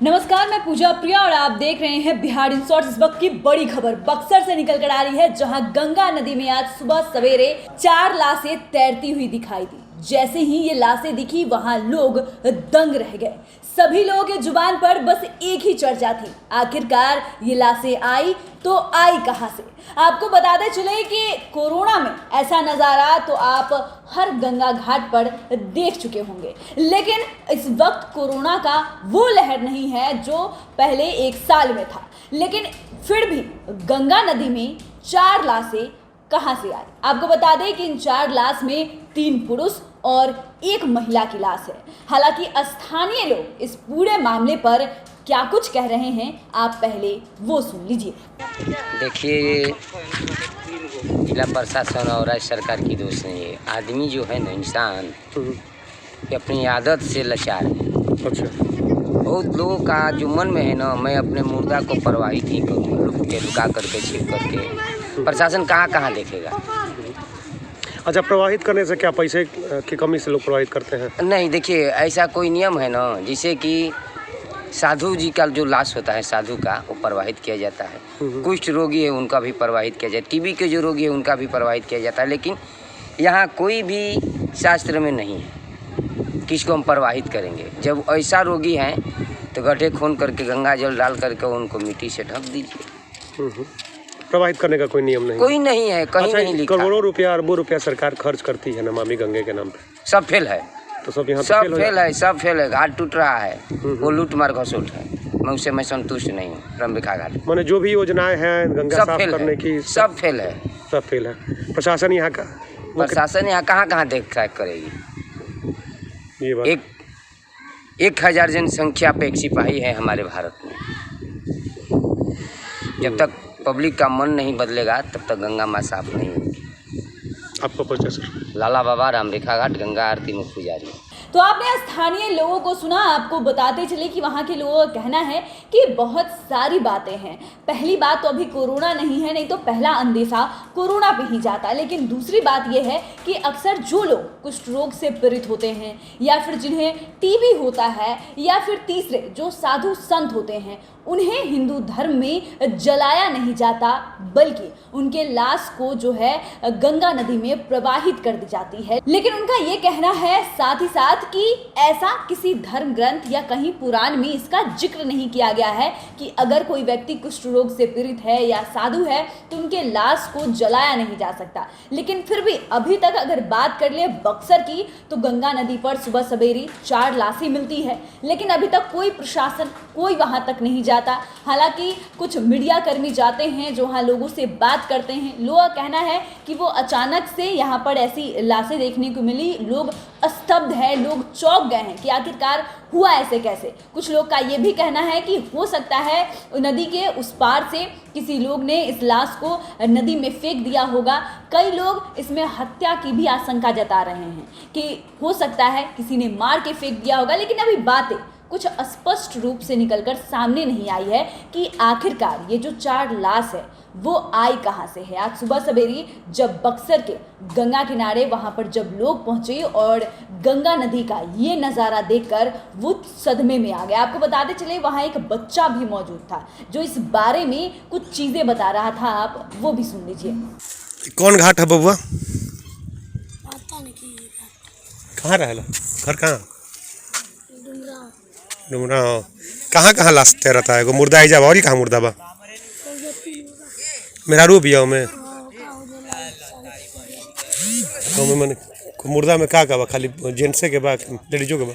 नमस्कार, मैं पूजा प्रिया और आप देख रहे हैं बिहार इन शॉर्ट्स। इस वक्त की बड़ी खबर बक्सर से निकल कर आ रही है, जहां गंगा नदी में आज सुबह सवेरे 4 लाशें तैरती हुई दिखाई दी। जैसे ही ये लाशें दिखी, वहां लोग दंग रह गए। सभी लोगों के जुबान पर बस एक ही चर्चा थी, आखिरकार ये लाशें आई तो आई कहां से। आपको बताते चले कि कोरोना में ऐसा नज़ारा तो आप हर गंगा घाट पर देख चुके होंगे, लेकिन इस वक्त कोरोना का वो लहर नहीं है जो पहले एक साल में था। लेकिन फिर भी गंगा नदी में 4 लाशें कहां से आई। आपको बता दें कि इन 4 लाश में 3 पुरुष और 1 महिला की लाश है। हालांकि स्थानीय लोग इस पूरे मामले पर क्या कुछ कह रहे हैं, आप पहले वो सुन लीजिए। देखिए, जिला प्रशासन और राज्य सरकार की दोष नहीं है। आदमी जो है ना, इंसान ये अपनी आदत से लाचार है। अच्छा। बहुत लोगों का जो मन में है ना, मैं अपने मुर्दा को प्रवाहित ही करूँ, रुका करके छिप करके। प्रशासन कहाँ देखेगा। अच्छा, प्रवाहित करने से क्या पैसे की कमी से लोग प्रवाहित करते हैं? नहीं, देखिए, ऐसा कोई नियम है ना, जिसे कि साधु जी का जो लाश होता है, साधु का, वो प्रवाहित किया जाता है। कुष्ठ रोगी है, उनका भी प्रवाहित किया जाता है। टीबी के जो रोगी है, उनका भी प्रवाहित किया जाता है। लेकिन यहाँ कोई भी शास्त्र में नहीं है किसको हम प्रवाहित करेंगे। जब ऐसा रोगी है तो गड्ढे खोन करके गंगा जल डाल करके उनको मिट्टी से ढक दीजिए। प्रवाहित करने का कोई नियम नहीं, कोई नहीं है, कहीं नहीं लिखा। करोड़ों रुपया, अरबों रुपया सरकार खर्च करती है नमामि गंगे के नाम पे। सब फेल है, तो सब यहाँ सब फेल है। घाट टूट रहा है, वो लूट मार घसोट है। मैं संतुष्ट नहीं हूँ। ब्रह्मरेखा घाट मैंने जो भी योजनाएं हैं गंगा साफ करने की, सब फेल है। प्रशासन यहाँ का कहाँ देख रेख करेगी। ये बात 1000 जनसंख्या पे एक सिपाही है हमारे भारत में। जब तक पब्लिक का मन नहीं बदलेगा तब तक गंगा माँ साफ नहीं होगी। आपको परिचय सर? लाला बाबा, रामरेखा घाट, गंगा आरती मुख्य पुजारी। तो आपने स्थानीय लोगों को सुना। आपको बताते चले कि वहाँ के लोगों का कहना है कि बहुत सारी बातें हैं। पहली बात तो अभी कोरोना नहीं है, नहीं तो पहला अंदेशा कोरोना पे ही जाता। लेकिन दूसरी बात यह है कि अक्सर जो लोग कुष्ठ रोग से पीड़ित होते हैं, या फिर जिन्हें टीबी होता है, या फिर तीसरे जो साधु संत होते हैं, उन्हें हिंदू धर्म में जलाया नहीं जाता, बल्कि उनके लाश को जो है गंगा नदी में प्रवाहित कर दी जाती है। लेकिन उनका ये कहना है साथ ही साथ कि ऐसा किसी धर्म ग्रंथ या कहीं पुराण में इसका जिक्र नहीं किया गया है कि अगर कोई व्यक्ति कुष्ठ रोग से पीड़ित है या साधु है तो उनके लाश को जलाया नहीं जा सकता। लेकिन फिर भी अभी तक अगर बात कर ले बक्सर की, तो गंगा नदी पर सुबह सवेरे 4 लाशें मिलती है, लेकिन अभी तक कोई प्रशासन कोई वहां तक नहीं जाता। हालांकि कुछ मीडिया कर्मी जाते हैं जो वहाँ लोगों से बात करते हैं। लोगों का कहना है कि वो अचानक से यहाँ पर ऐसी लाशें देखने को मिली, लोग स्तब्ध हैं, लोग चौंक गए हैं कि आखिरकार हुआ ऐसे कैसे। कुछ लोग का ये भी कहना है कि हो सकता है नदी के उस पार से किसी लोग ने इस लाश को नदी में फेंक दिया होगा। कई लोग इसमें हत्या की भी आशंका जता रहे हैं कि हो सकता है किसी ने मार के फेंक दिया होगा। लेकिन अभी बातें कुछ स्पष्ट रूप से निकलकर सामने नहीं आई है कि आखिरकार ये जो 4 लाश है वो आई कहां से है। आज सुबह सवेरे जब बक्सर के गंगा किनारे वहां पर जब लोग पहुंचे और गंगा नदी का ये नज़ारा देखकर वो सदमे में आ गया। आपको बताते चले वहां एक बच्चा भी मौजूद था जो इस बारे में कुछ चीज़ें बता रहा था, आप वो भी सुन लीजिए। कौन घाट है बबुआ? कहाँ रहेला? घर कहाँ? डुमरा। कहाँ लाश तैरता है? मुर्दा ही जावा और ही कहाँ मुर्दा बा? मेरा रू बिया में तो मैं मन मुर्दा में का बा? खाली जेंट्स के बा, लेडीजों के बा?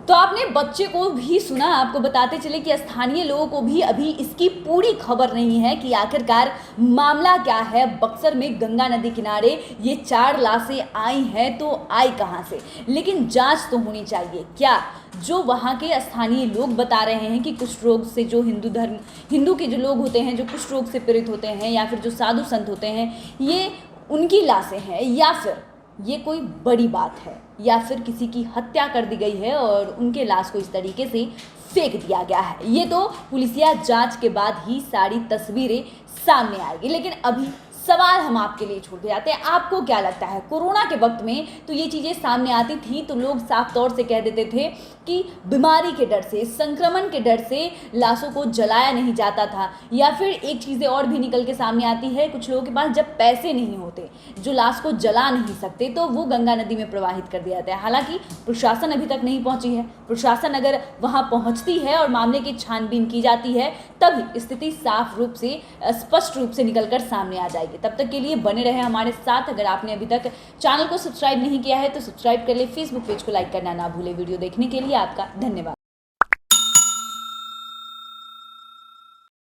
तो आपने बच्चे को भी सुना। आपको बताते चले कि स्थानीय लोगों को भी अभी इसकी पूरी खबर नहीं है कि आखिरकार मामला क्या है। बक्सर में गंगा नदी किनारे ये 4 लाशें आई हैं तो आई कहां से। लेकिन जांच तो होनी चाहिए। क्या जो वहाँ के स्थानीय लोग बता रहे हैं कि कुष्ठ रोग से जो हिंदू के जो लोग होते हैं, जो कुष्ठ रोग से पीड़ित होते हैं, या फिर जो साधु संत होते हैं, ये उनकी लाशें हैं, या फिर ये कोई बड़ी बात है, या फिर किसी की हत्या कर दी गई है और उनके लाश को इस तरीके से फेंक दिया गया है। ये तो पुलिसिया जांच के बाद ही सारी तस्वीरें सामने आएगी। लेकिन अभी सवाल हम आपके लिए छोड़ के जाते हैं, आपको क्या लगता है? कोरोना के वक्त में तो ये चीज़ें सामने आती थी तो लोग साफ तौर से कह देते थे कि बीमारी के डर से, संक्रमण के डर से लाशों को जलाया नहीं जाता था, या फिर एक चीज़ें और भी निकल के सामने आती है, कुछ लोगों के पास जब पैसे नहीं होते, जो लाश को जला नहीं सकते, तो वो गंगा नदी में प्रवाहित कर दिया जाता है। हालांकि प्रशासन अभी तक नहीं पहुंची है। प्रशासन अगर वहां पहुंचती है और मामले की छानबीन की जाती है तभी स्थिति साफ रूप से, स्पष्ट रूप से निकलकर सामने आ जाएगी। तब तक के लिए बने रहे हमारे साथ। अगर आपने अभी तक चैनल को सब्सक्राइब नहीं किया है तो सब्सक्राइब कर ले, फेसबुक पेज को लाइक करना ना भूले। वीडियो देखने के लिए आपका धन्यवाद।